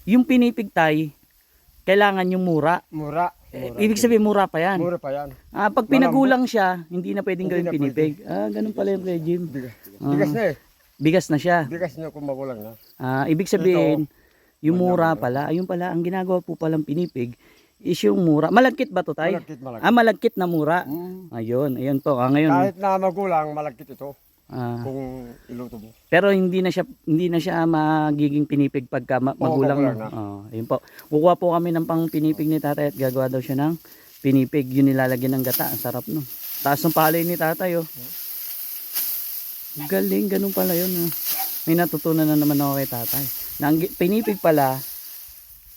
yung pinipig tay, kailangan yung mura. Mura. Ibig sabihin mura pa yan. Mura pa yan. Pag pinagulang siya, hindi na pwedeng Hindi gawing na pinipig. Ganun pala yung regime. Bigas na eh. Bigas na siya. Bigas na kung magulang na. Ibig sabihin, yung mura pala, ayun pala, ang ginagawa po palang pinipig is yung mura. Malagkit ba to tay? Malagkit, malagkit. Malagkit na mura. Ayun po. Ngayon, Kahit na magulang, malagkit ito. Kung iluto mo. pero hindi na siya magiging pinipig pagka magulang. magulang na. Ayun po. Kukuha po kami ng pang pinipig ni tatay at gagawa daw siya ng pinipig. Yun nilalagyan ng gata. Ang sarap no. Taas ng palay ni tatay oh. Galing, ganun pala yun. May natutunan na naman ako kay tatay. Na ang pinipig pala,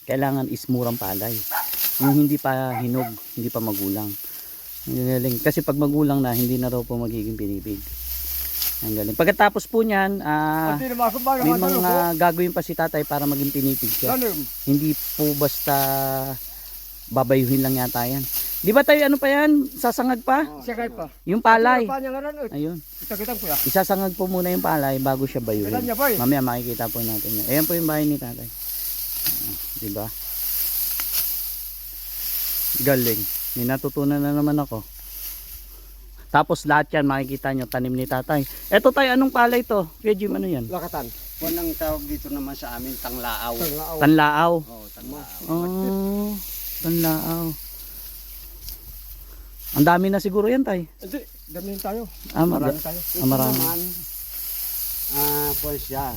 kailangan is murang palay. Yung hindi pa hinog, hindi pa magulang. Ang galing. Kasi pag magulang na, hindi na raw po magiging pinipig. Ang galing. Pagkatapos po niyan, may mga gagawin pa si tatay para maging pinipig siya. Hindi po basta babayuhin lang yata yan. Di ba tayo ano pa yan? Sasangag pa? Sakay pa. Yung palay. Ayun. Ayun. Isasangag po muna yung palay bago siya bayuhin. Mamaya makikita po natin yan. Ayan po yung bahay ni tatay. Di ba? Galing. May natutunan na naman ako. Tapos lahat yan makikita nyo tanim ni tatay. Eto tayo, anong palay to? Kuya Jim, ano yan? Lakatan. Kung ang tawag dito naman sa amin, tanglaaw. Tanlaaw. Oo, tanglaaw. Oh, tanlaaw. Ang dami na siguro yan tay. Hindi, damihin tayo. Marami tayo. Marami. Kung siya,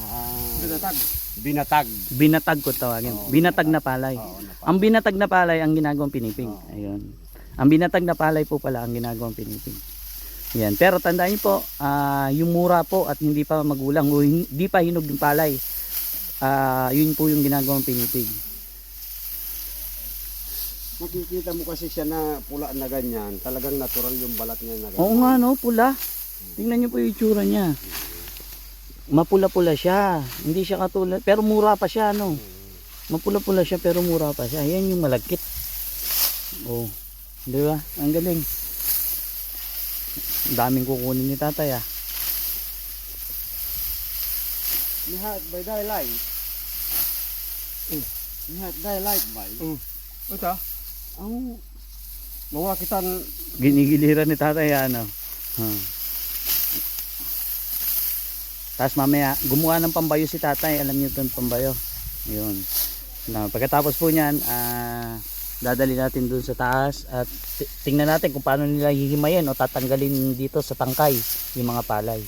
Binatag. binatag. Binatag ko tawagin. Binatag na palay. Ang binatag na palay ang ginagawang pinipig. Ayun. Ang binatag na palay po pala ang ginagawang pinipig. Yan. Pero tandaan niyo po, yung mura po at hindi pa magulang, o hindi pa hinog yung palay, yun po yung ginagawang pinipig. Makikita mo kasi siya na pula na ganyan, talagang natural yung balat niya na ganyan. Oo nga no, pula. Tingnan niyo po yung itsura niya. Mapula-pula siya. Hindi siya katulad, pero mura pa siya no. Mapula-pula siya pero mura pa siya. Yan yung malagkit. Oh. Di ba? Ang galing. Ang daming kukunin ni tatay Lihat by daylight. Lihat daylight by. Ito. Ang Mga kitan. Ginigiliran ni tatay ano. Tapos mamaya gumawa ng pambayo si tatay. Alam niyo itong pambayo. Yun. Pagkatapos po niyan, dadali natin dun sa taas at tingnan natin kung paano nila hihimayin o tatanggalin dito sa tangkay yung mga palay.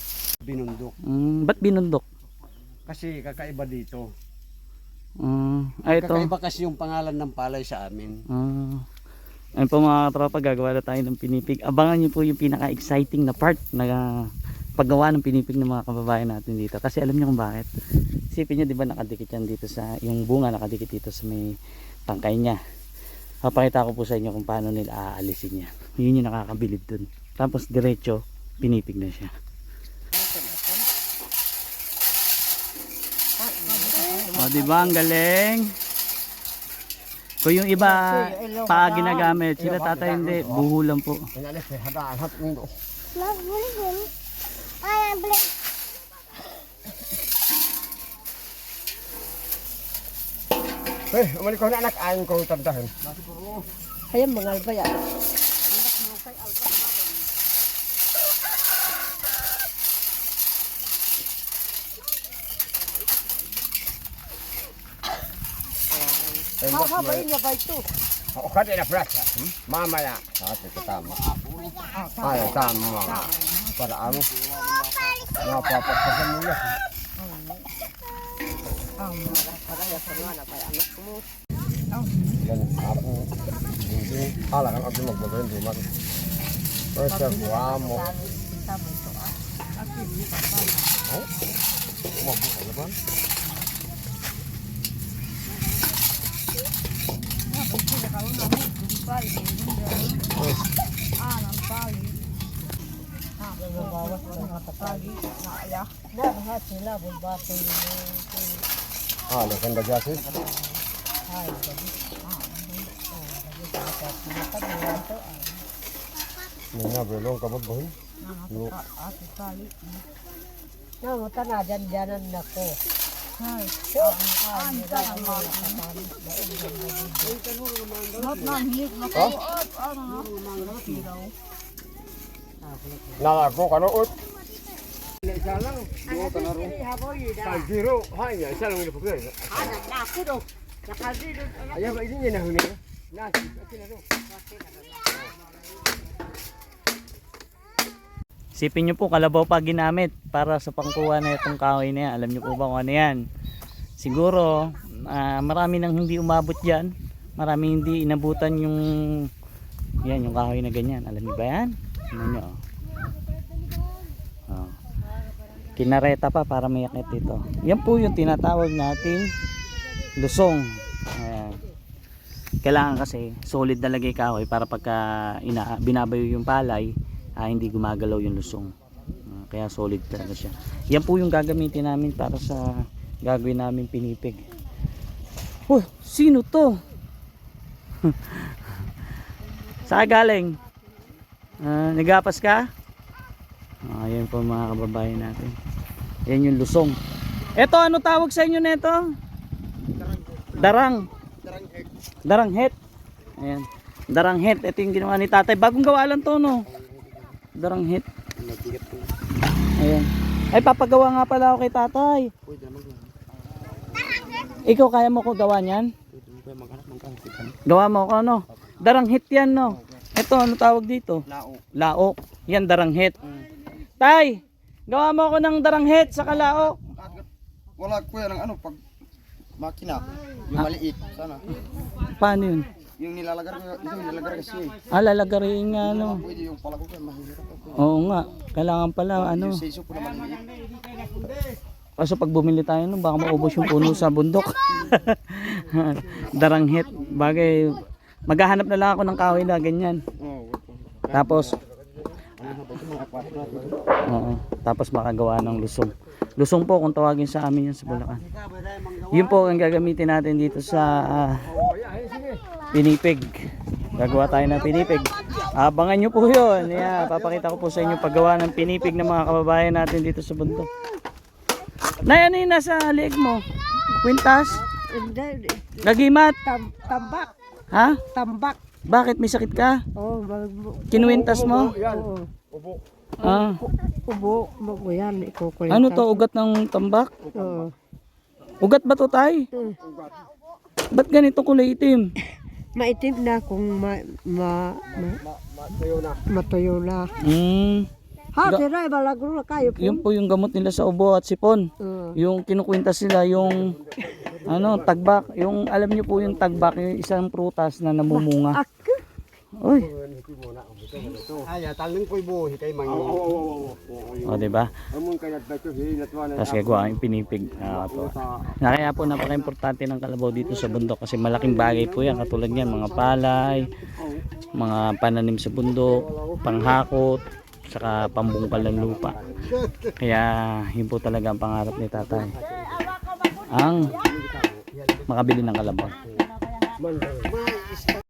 binundok. Ba't binundok? Kasi kakaiba dito. Ito. Kakaiba kasi yung pangalan ng palay sa amin. Ayun po mga tropa, gagawa na tayo ng pinipig. Abangan nyo po yung pinaka-exciting na part na paggawa ng pinipig ng mga kababayan natin dito. Kasi alam nyo kung bakit. Isipin nyo, di ba nakadikit yan dito sa, yung bunga nakadikit dito sa may tangkay niya. Papakita ko po sa inyo kung paano nila aalisin niya. Yun yung nakakabilib dun. Tapos diretso, pinipig na siya. O diba ang galing? Kung yung iba pa ginagamit, sila tatay hindi, buho lang po. Umalik ko na anak, ayon ko tandahin. Ayan, mga albaya. Hahabain niya ba ito? O kadi na prasa. Mamaya. Ate ko tama. Ay, tama. Para ano? Napapasan mo yan. Yan ako. Hindi. Ala kan ako magbagayin di man. Pressure mo. Oh. Mabuhay na ba? Lakan da jasi. Nina belong kabog boy. Namutan na dyan-dyanan na ko. Nalago ka no ut. Isa lang. Duo ka na ro. Kaldiro. Hay ya, isa lang ito pagkaya. Ayaw ba isin na huni? Nasi, akin na ro. Sipin nyo po, kalabaw pa ginamit para sa pangkuha na itong kahoy na yan. Alam nyo po ba kung ano yan? Siguro, marami nang hindi umabot dyan. Marami hindi inabutan yung yan, yung kahoy na ganyan. Alam nyo ba yan? Ano nyo? Oh. Kinareta pa para may yakit dito. Yan po yung tinatawag nating lusong. Ayan. Kailangan kasi solid na lagay kahoy para pagka binabayo yung palay, hindi gumagalaw yung lusong. Kaya solid talaga siya. Yan po yung gagamitin namin para sa gagawin namin pinipig. Oh, sino to? Saan galing? Nagapas ka? Ayan po mga kababayan natin. Yan yung lusong. Eto, ano tawag sa inyo nito? Darang. Daranghet. Ayan. Daranghet. Ito yung ginawa ni tatay. Bagong gawa lang to, no? Daranghet. Ayan. Ay, papagawa nga pala ako kay tatay. Ikaw, kaya mo ko gawa niyan? Gawa mo ko, ano? Daranghet yan, no? Ito, ano tawag dito? Laok. Laok. Yan, daranghet. Tay, gawa mo ako ng daranghet sa laok. Wala ko yan ang ano pag makina. Yung maliit. Sana. Paano yun? Yung nilalagay kasi. Lalagarin nga, ano? Pwede yung pala ko kaya mahirap. Oo nga. Kailangan pala, ano? Yung seso ko naman maliit. Kaso pag bumili tayo nun, baka maubos yung puno sa bundok. Daranghet. Bagay, maghahanap na lang ako ng kahoy na ganyan. Tapos, tapos makagawa ng lusong. Lusong po kung tawagin sa amin yan sa Bulacan. Yun po ang gagamitin natin dito sa pinipig. Gagawa tayo ng pinipig. Abangan nyo po yun. Yeah, papakita ko po sa inyo paggawa ng pinipig ng mga kababayan natin dito sa bundok. Nay, ano yun nasa leeg mo? Kwintas? Hindi. Gagimat? Tambak. Ha? Tambak. Bakit may sakit ka? Oh, Kinuwintas mo? Oo. Ah. Ubo. Ubo yan. Ikukulit. Ano to? Ugat ng tambak? Oo. Ugat ba to, tay? Ba't ganito kulay itim? Maitim na kung matuyo na. Ha, tira, balagro na kayo po. Yun po yung gamot nila sa ubo at sipon. Yung kinukwintas nila, yung ano, tagbak. Yung alam niyo po yung tagbak, yung isang prutas na namumunga. Uy. Ay, taling ko'y buhi kay Mangi. O, diba? Amon kay natbato hinatwa na. Tapos gagawa yung pinipig. Kaya po napaka-importante ng kalabaw dito sa bundok kasi malaking bagay po yan. Katulad yan, mga palay, mga pananim sa bundok, panghakot, saka pambungkal ng lupa. Kaya yun po talaga ang pangarap ni tatay. Ang makabili ng kalabaw.